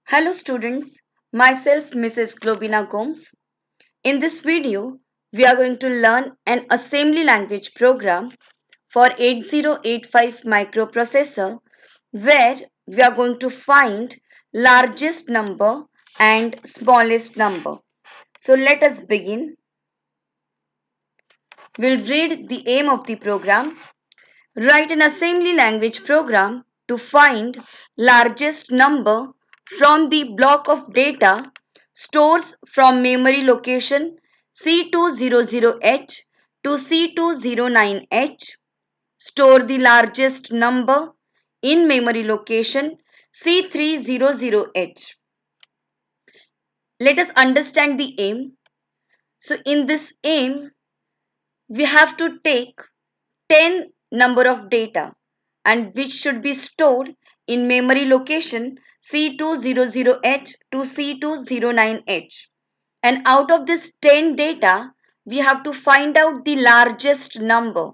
Hello students, myself Mrs. Globina Gomes. In this video, we are going to learn an assembly language program for 8085 microprocessor where we are going to find largest number and smallest number. So let us begin. We'll read the aim of the program. Write an assembly language program to find largest number from the block of data stores from memory location C200H to C209H. Store the largest number in memory location C300H. Let us understand the aim. So in this aim, we have to take 10 number of data and which should be stored in memory location C200H to C209H. And out of this 10 data, we have to find out the largest number,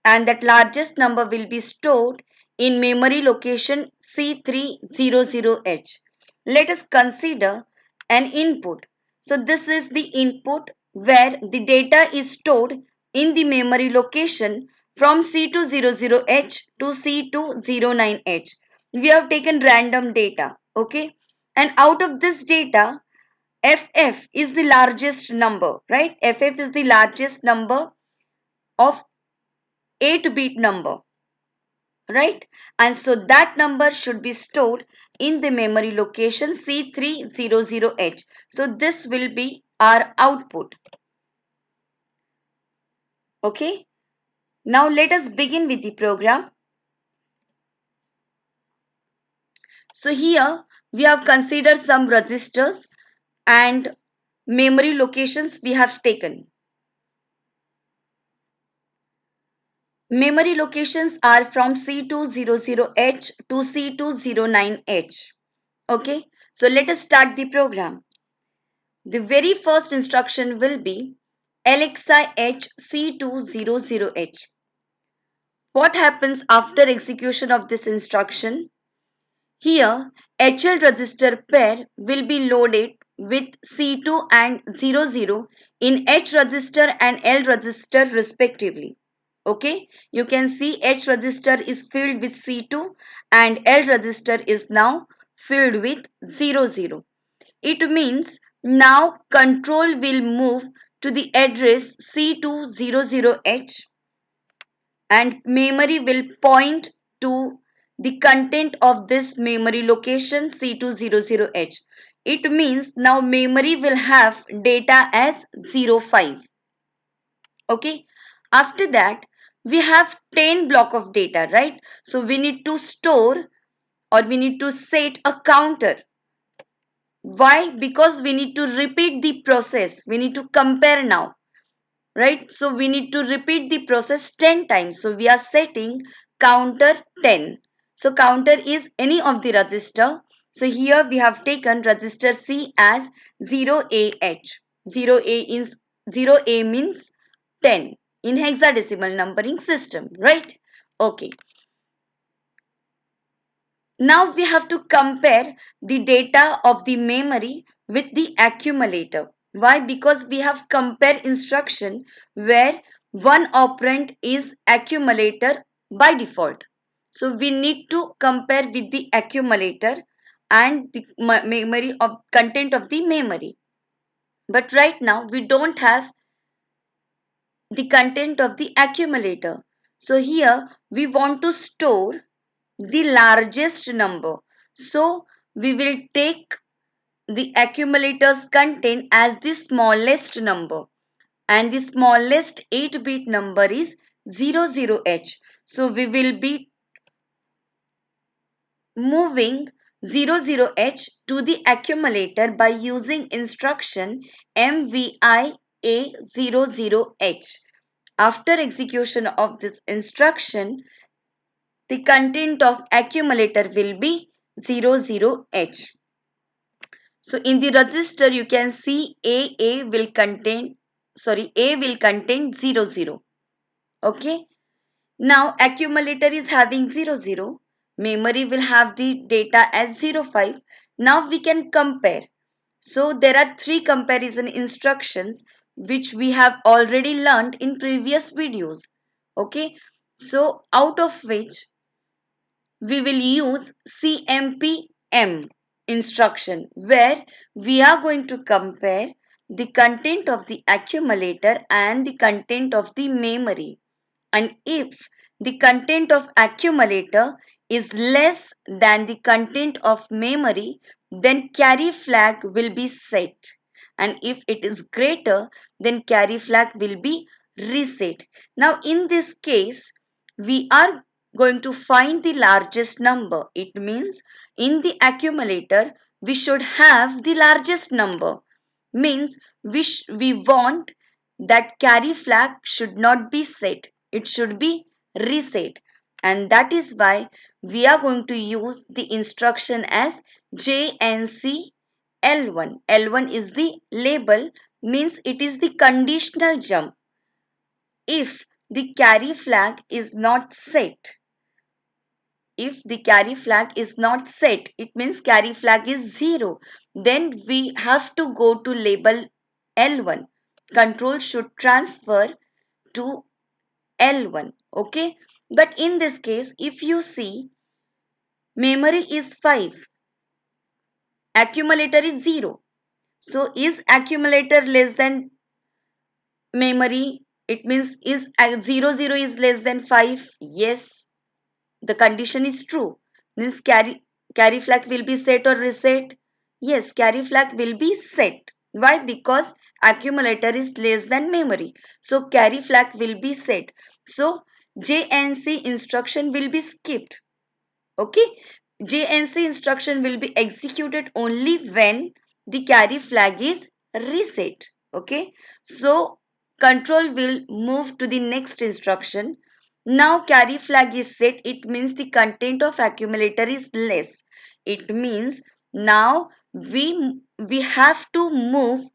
and that largest number will be stored in memory location C300H. Let us consider an input. So this is the input where the data is stored in the memory location from C200H to C209H. We have taken random data, okay? And out of this data, FF is the largest number, right? FF is the largest number of 8-bit number, right? And so that number should be stored in the memory location C300H. So this will be our output. Okay. Now let us begin with the program. So here we have considered some registers and memory locations we have taken. Memory locations are from C200H to C209H. Okay, so let us start the program. The very first instruction will be LXI H C200H. What happens after execution of this instruction? Here, HL register pair will be loaded with C2 and 00 in H register and L register respectively. Okay, you can see H register is filled with C2 and L register is now filled with 00. It means now control will move to the address C200H and memory will point to the content of this memory location C200H. It means now memory will have data as 05. Okay. After that, we have 10 block of data, right? So we need to store or we need to set a counter. Why? Because we need to repeat the process. We need to compare now, right? So we need to repeat the process 10 times. So we are setting counter 10. So counter is any of the register. So here we have taken register C as 0AH. 0A means 10 in hexadecimal numbering system, right? Okay. Now we have to compare the data of the memory with the accumulator. Why? Because we have compare instruction where one operand is accumulator by default. So we need to compare with the accumulator and the memory of content of the memory. But right now we don't have the content of the accumulator. So here we want to store the largest number. So we will take the accumulator's content as the smallest number, and the smallest 8-bit number is 00H. So we will be moving 00H to the accumulator by using instruction MVI A00H. After execution of this instruction, the content of accumulator will be 00H. So in the register you can see A will contain A will contain 00. Okay. Now accumulator is having 00. Memory will have the data as 05. Now we can compare. So there are three comparison instructions which we have already learned in previous videos. Okay, so out of which we will use CMPM instruction, where we are going to compare the content of the accumulator and the content of the memory. And if the content of accumulator is less than the content of memory, then carry flag will be set. And if it is greater, then carry flag will be reset. Now in this case, we are going to find the largest number. It means in the accumulator, we should have the largest number. Means we want that carry flag should not be set. It should be reset. And that is why we are going to use the instruction as JNC L1. L1 is the label, means it is the conditional jump. If the carry flag is not set, if the carry flag is not set, it means carry flag is 0. Then we have to go to label L1. Control should transfer to L1. Okay. But in this case, if you see, memory is 5, accumulator is 0. So is accumulator less than memory? It means is 0 is less than 5? Yes, the condition is true. Means carry flag will be set or reset? Yes, carry flag will be set. Why? Because accumulator is less than memory. So carry flag will be set. So JNC instruction will be skipped. Okay. JNC instruction will be executed only when the carry flag is reset. Okay. So control will move to the next instruction. Now carry flag is set. It means the content of accumulator is less. It means now we have to move,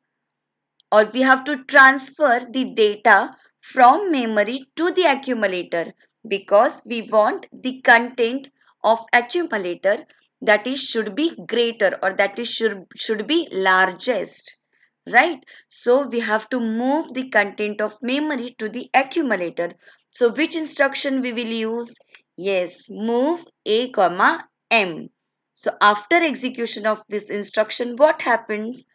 or we have to transfer the data from memory to the accumulator, because we want the content of accumulator, that is should be greater, or that is should be largest, right? So we have to move the content of memory to the accumulator. So which instruction we will use? Yes, move a comma m. So after execution of this instruction, what happens?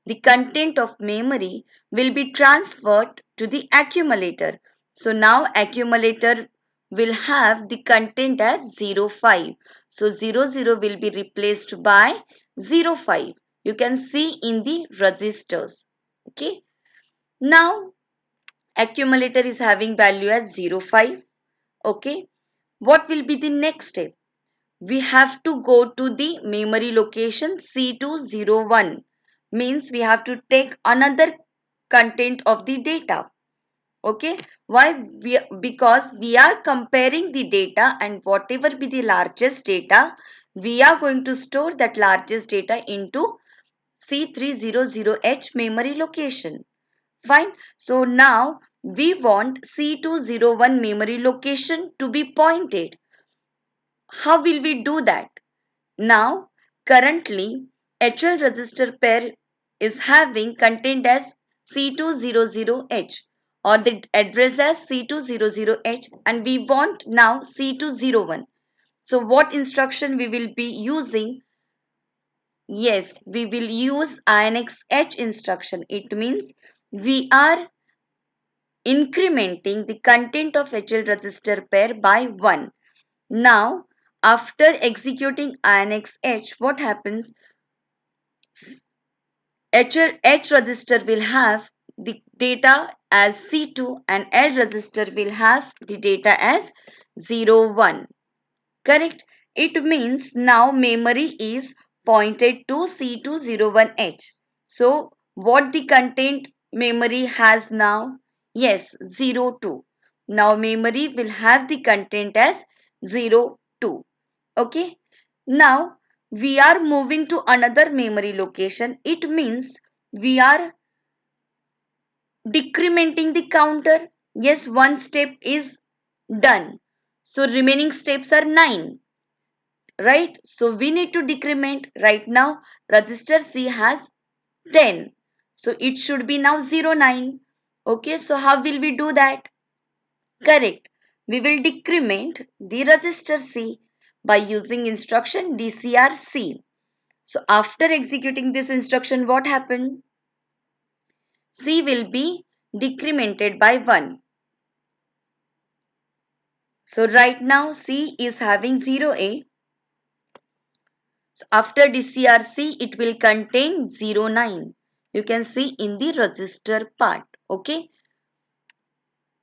The content of memory will be transferred to the accumulator. So now accumulator will have the content as 05. So 00 will be replaced by 05. You can see in the registers. Okay. Now accumulator is having value as 05. Okay. What will be the next step? We have to go to the memory location C201. Means we have to take another content of the data. Okay. Why? Because we are comparing the data, and whatever be the largest data, we are going to store that largest data into C300H memory location. Fine. So now we want C201 memory location to be pointed. How will we do that? Now, currently, HL register pair is having content as C200H, or the address as C200H, and we want now C201. So what instruction we will be using? Yes, we will use INX-H instruction. It means we are incrementing the content of HL register pair by 1. Now, after executing INX-H, what happens? H register will have the data as C2, and L register will have the data as 01. Correct? It means now memory is pointed to C201H. So what the content memory has now? Yes, 02. Now memory will have the content as 02. Okay. Now we are moving to another memory location. It means we are decrementing the counter. Yes, one step is done. So remaining steps are 9. right? So we need to decrement. Right now register C has 10. So it should be now 09. Okay, so how will we do that? Correct. We will decrement the register C by using instruction DCRC. So after executing this instruction, what happened? C will be decremented by 1. So right now C is having 0A. So after DCRC, it will contain 09. You can see in the register part. Okay.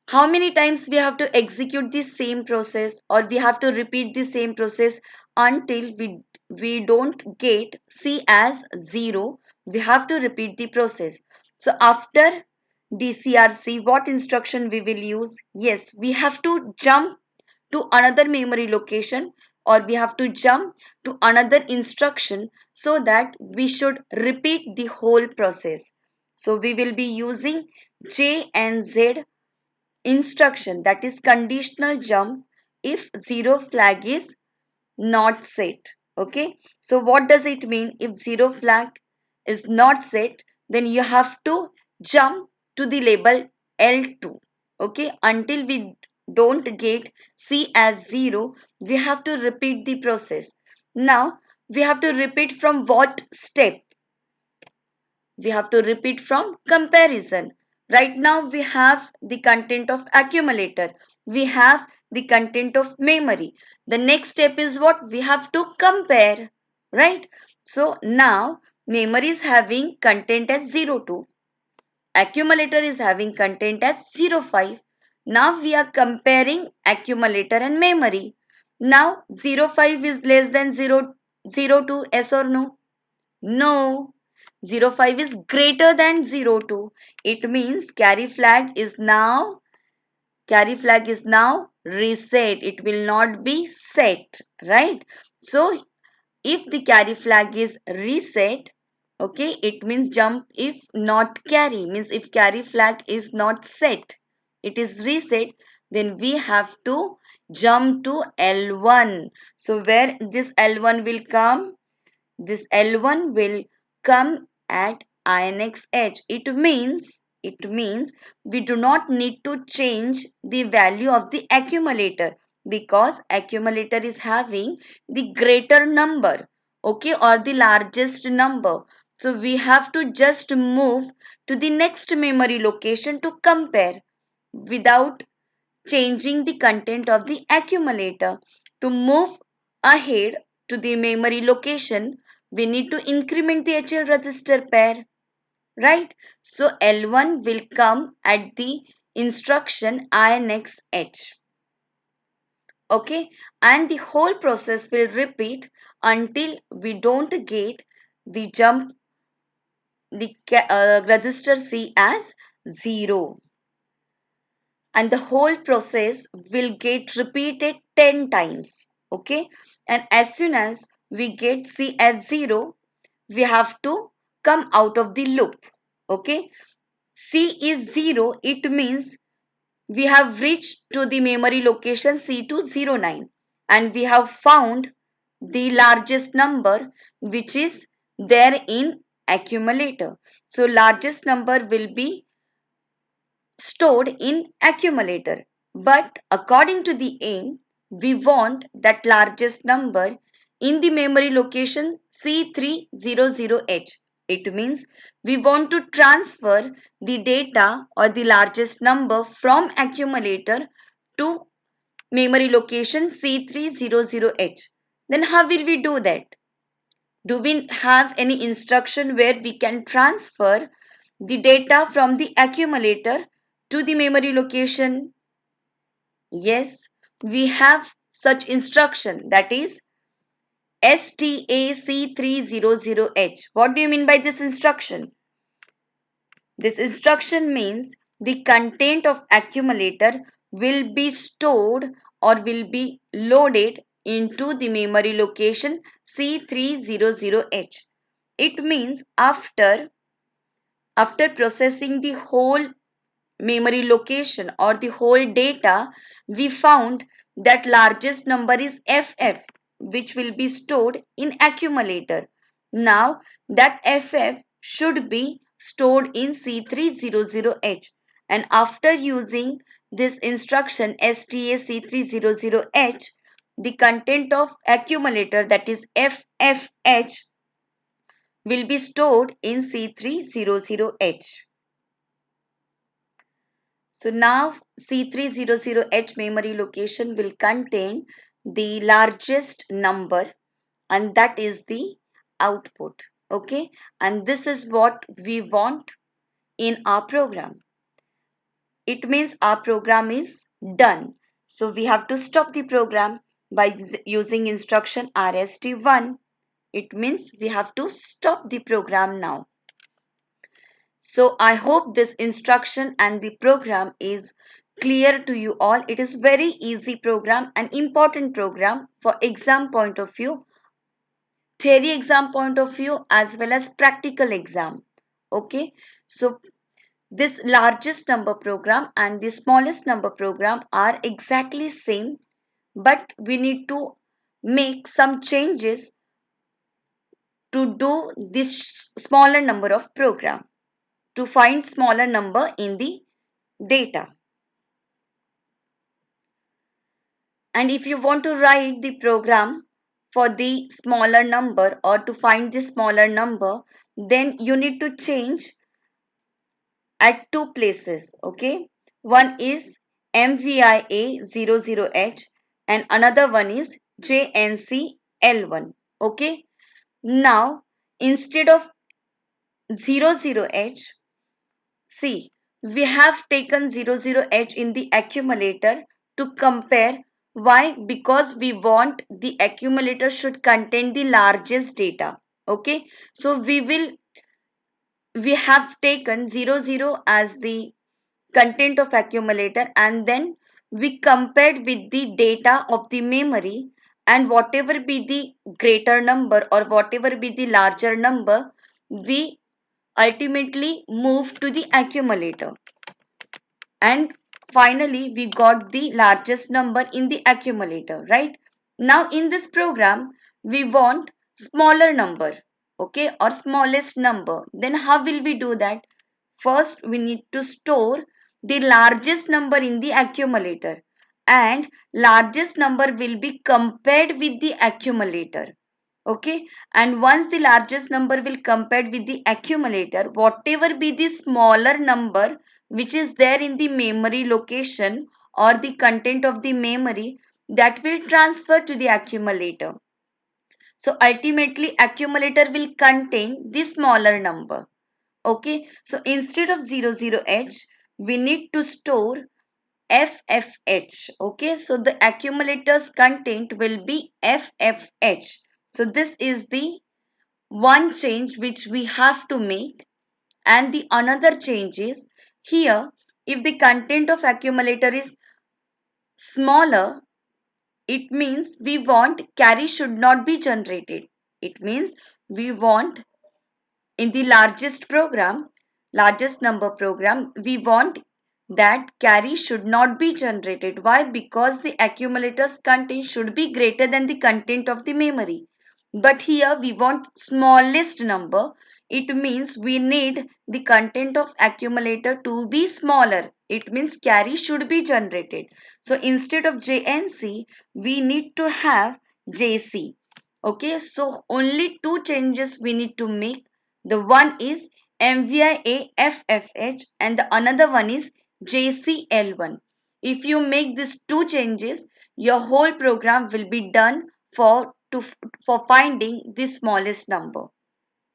How many times we have to execute the same process, or we have to repeat the same process until we don't get C as 0? We have to repeat the process. So after DCRC, what instruction we will use? Yes, we have to jump to another memory location, or we have to jump to another instruction, so that we should repeat the whole process. So we will be using J and Z instruction, that is conditional jump if zero flag is not set. Okay, so what does it mean? If zero flag is not set, then you have to jump to the label L2. Okay, until we don't get C as 0, we have to repeat the process. Now we have to repeat from what step? We have to repeat from comparison. Right now we have the content of accumulator. We have the content of memory. The next step is what? We have to compare, right? So now memory is having content as 02. Accumulator is having content as 05. Now we are comparing accumulator and memory. Now 05 is less than 02, yes or no? No. 05 is greater than 02. It means carry flag is now reset. It will not be set, right? So if the carry flag is reset, okay, it means jump. If not carry, means if carry flag is not set, it is reset, then we have to jump to L1. So where this L1 will come? This L1 will come at INX edge. It means we do not need to change the value of the accumulator, because accumulator is having the greater number, okay, or the largest number. So we have to just move to the next memory location to compare without changing the content of the accumulator. To move ahead to the memory location, we need to increment the HL register pair, right? So L1 will come at the instruction INX H. Okay, and the whole process will repeat until we don't get the jump, the register C as 0. And the whole process will get repeated 10 times. Okay, and as soon as we get C as 0, we have to come out of the loop. Okay, C is 0, it means we have reached to the memory location C209, and we have found the largest number which is there in accumulator. So largest number will be stored in accumulator. But according to the aim, we want that largest number in the memory location C300H. It means we want to transfer the data or the largest number from accumulator to memory location C300H. Then how will we do that? Do we have any instruction where we can transfer the data from the accumulator to the memory location? Yes, we have such instruction, that is STAC300H. What do you mean by this instruction? This instruction means the content of accumulator will be stored or will be loaded into the memory location C300H. It means after processing the whole memory location or the whole data, we found that largest number is FF. which will be stored in accumulator. Now that FF should be stored in C300H, and after using this instruction STAC300H, the content of accumulator, that is FFH, will be stored in C300H. So now C300H memory location will contain the largest number, and that is the output. Okay, and this is what we want in our program. It means our program is done. So we have to stop the program by using instruction RST1. It means we have to stop the program now. So I hope this instruction and the program is clear to you all. It is very easy program, an important program for exam point of view, theory exam point of view, as well as practical exam. Okay, so this largest number program and the smallest number program are exactly same, but we need to make some changes to do this smaller number of program, to find smaller number in the data. And if you want to write the program for the smaller number or to find the smaller number, then you need to change at two places. Okay, one is MVIA00H and another one is JNCL1. Okay, now instead of 00H, see, we have taken 00H in the accumulator to compare. Why? Because we want the accumulator should contain the largest data. Okay, so we have taken 00 as the content of accumulator, and then we compared with the data of the memory, and whatever be the greater number or whatever be the larger number, we ultimately move to the accumulator, and finally we got the largest number in the accumulator, right? Now in this program we want smaller number, okay, or smallest number. Then how will we do that? First we need to store the largest number in the accumulator, and largest number will be compared with the accumulator. Okay, and once the largest number will compared with the accumulator, whatever be the smaller number which is there in the memory location or the content of the memory, that will transfer to the accumulator. So ultimately accumulator will contain the smaller number. Okay, so instead of 00H we need to store FFH. Okay, so the accumulator's content will be FFH. So this is the one change which we have to make, and the another change is here, if the content of accumulator is smaller, it means we want carry should not be generated. It means we want in the largest number program, we want that carry should not be generated. Why? Because the accumulator's content should be greater than the content of the memory. But here we want smallest number. It means we need the content of accumulator to be smaller. It means carry should be generated. So instead of JNC, we need to have JC. Okay, so only two changes we need to make. The one is MVIA-FFH and the another one is JCL1. If you make these two changes, your whole program will be done for finding the smallest number.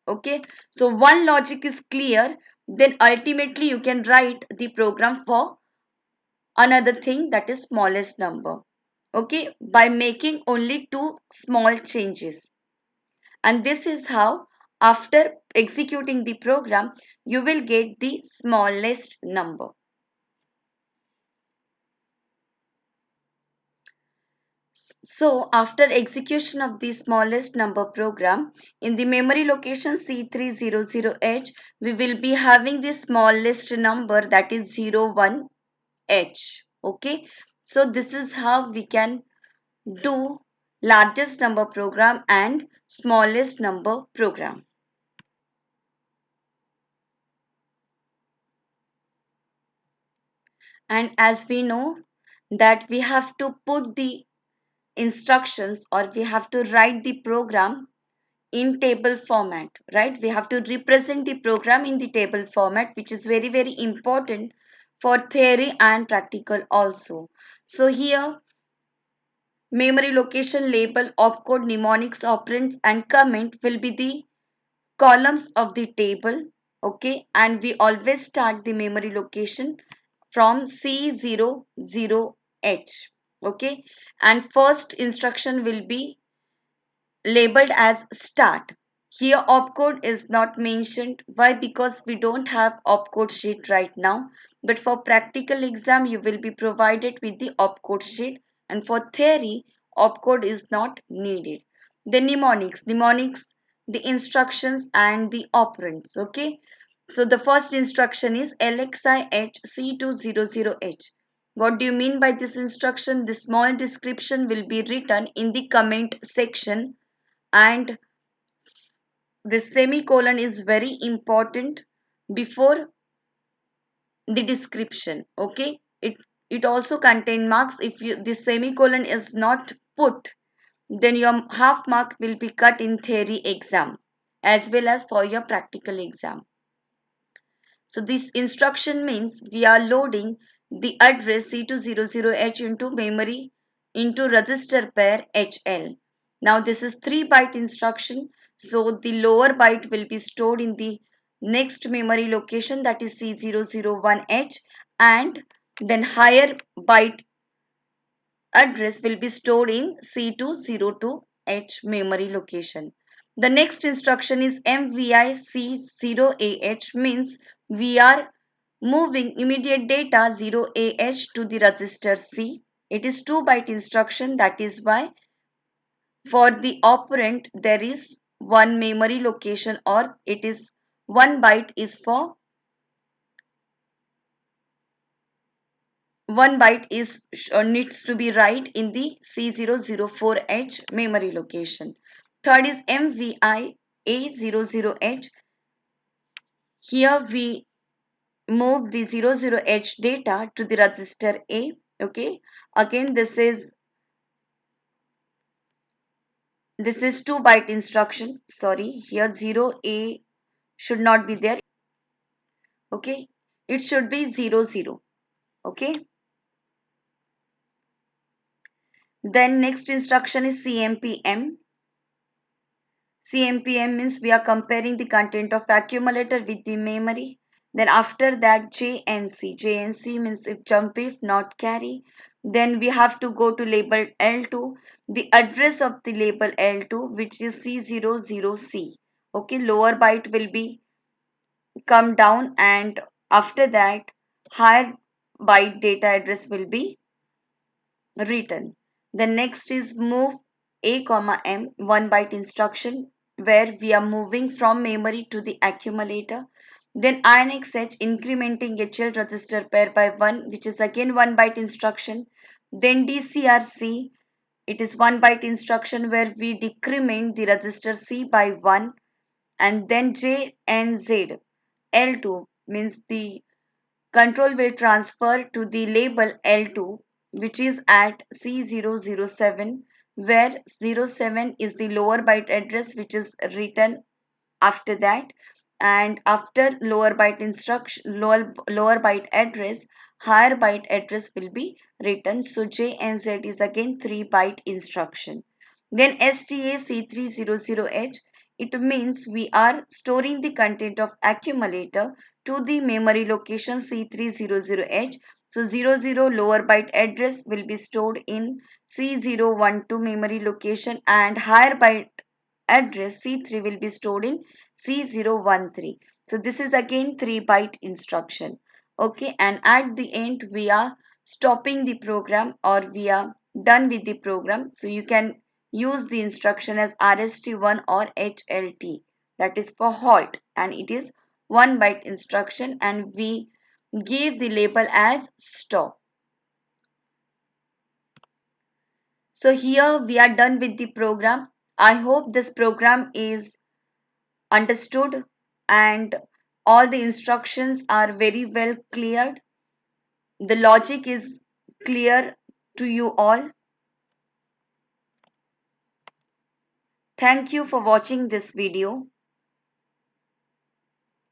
Okay, so one logic is clear, then ultimately you can write the program for another thing, that is smallest number. Okay, by making only two small changes. And this is how, after executing the program, you will get the smallest number. So after execution of the smallest number program, in the memory location C300H, we will be having the smallest number, that is 01H. Okay, so this is how we can do largest number program and smallest number program. And as we know that we have to put the instructions, or we have to write the program in table format, right? We have to represent the program in the table format, which is very, very important for theory and practical also. So here, memory location, label, opcode, mnemonics, operands, and comment will be the columns of the table. Okay, and we always start the memory location from C00H. Okay, and first instruction will be labeled as start. Here opcode is not mentioned. Why? Because we don't have opcode sheet right now. But for practical exam, you will be provided with the opcode sheet. And for theory, opcode is not needed. The mnemonics. Mnemonics, the instructions and the operands. Okay. So the first instruction is LXIH C200H. What do you mean by this instruction? The small description will be written in the comment section, and the semicolon is very important before the description. Okay, it also contain marks. If you the semicolon is not put, then your half mark will be cut in theory exam as well as for your practical exam. So this instruction means we are loading the address C200H into memory into register pair HL. Now this is 3 byte instruction. So the lower byte will be stored in the next memory location, that is C001H, and then higher byte address will be stored in C202H memory location. The next instruction is MVIC0AH, means we are moving immediate data 0AH to the register C. It is 2 byte instruction. That is why for the operand there is one memory location, or it is 1 byte is for 1 byte is needs to be right in the C004H memory location. Third is MVI A00H. Here we move the 00H data to the register A. Okay, again this is 2 byte instruction. Sorry, here 0A should not be there. Okay, it should be 00. Okay, then next instruction is CMPM. CMPM means we are comparing the content of accumulator with the memory. Then after that JNC. JNC means if jump if not carry. Then we have to go to label L2. The address of the label L2, which is C00C. Okay, lower byte will be come down, and after that higher byte data address will be written. The next is move A comma M, 1 byte instruction where we are moving from memory to the accumulator. Then INXH, incrementing HL register pair by 1, which is again 1 byte instruction. Then DCRC, it is 1 byte instruction where we decrement the register C by 1. And then JNZ L2 means the control will transfer to the label L2, which is at C007, where 07 is the lower byte address which is written after that. And after lower byte instruction, lower byte address, higher byte address will be written. So JNZ is again 3 byte instruction. Then STAC300H, it means we are storing the content of accumulator to the memory location C300H. So 00 lower byte address will be stored in C012 memory location, and higher byte address C3 will be stored in C013. So this is again 3 byte instruction. Okay, and at the end we are stopping the program, or we are done with the program. So you can use the instruction as RST1 or HLT, that is for halt, and it is 1 byte instruction, and we give the label as stop. So here we are done with the program. I hope this program is understood and all the instructions are very well cleared. The logic is clear to you all. Thank you for watching this video.